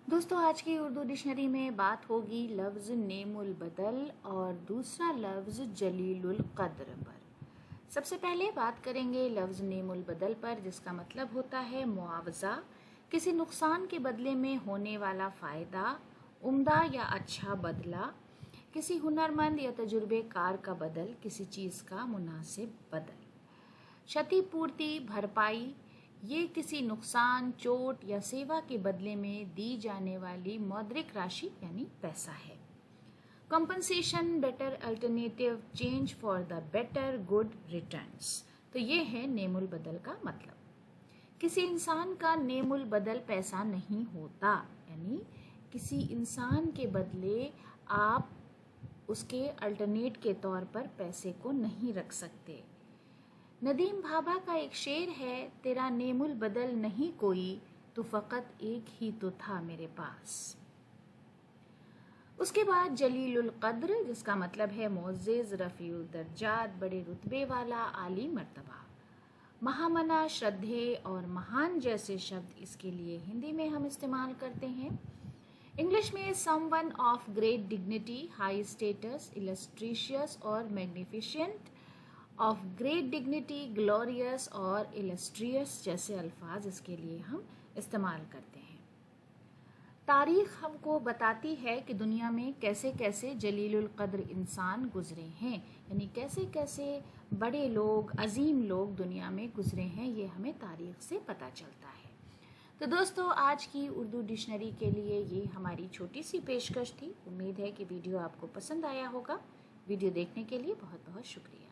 दोस्तों आज की उर्दू डिक्शनरी में बात होगी लफ्ज़ नेमुल बदल और दूसरा लफ्ज़ जलीलुल क़द्र पर। सबसे पहले बात करेंगे लफ्ज़ नेमुल बदल पर, जिसका मतलब होता है मुआवजा, किसी नुकसान के बदले में होने वाला फ़ायदा, उम्दा या अच्छा बदला, किसी हुनरमंद या तजुर्बेकार का बदल, किसी चीज़ का मुनासिब बदल। क्षतिपूर्ति, भरपाई, ये किसी नुकसान, चोट या सेवा के बदले में दी जाने वाली मौद्रिक राशि यानी पैसा है। Compensation, better alternative, change for the better, good returns. तो ये है नेमुल बदल का मतलब। किसी इंसान का नेमुल बदल पैसा नहीं होता, यानी किसी इंसान के बदले आप उसके अल्टरनेट के तौर पर पैसे को नहीं रख सकते। नदीम भाभा का एक शेर है, तेरा नेमुल बदल नहीं कोई, तो फ़कत एक ही तो था मेरे पास। उसके बाद जलीलुल क़द्र, जिसका मतलब है मोअज़्ज़िज़, रफ़ीउल दर्जात, बड़े रुतबे वाला, आली मर्तबा। महामना, श्रद्धेय और महान जैसे शब्द इसके लिए हिंदी में हम इस्तेमाल करते हैं। इंग्लिश में someone of great dignity, high status, illustrious और magnificent, of great dignity, glorious और इलस्ट्रियस जैसे अल्फाज इसके लिए हम इस्तेमाल करते हैं। तारीख हमको बताती है कि दुनिया में कैसे कैसे जलीलुल क़द्र इंसान गुजरे हैं, यानी कैसे कैसे बड़े लोग, अजीम लोग दुनिया में गुजरे हैं, ये हमें तारीख से पता चलता है। तो दोस्तों आज की उर्दू डिक्शनरी के लिए ये हमारी छोटी सी पेशकश थी। उम्मीद है कि वीडियो आपको पसंद आया होगा। वीडियो देखने के लिए बहुत बहुत शुक्रिया।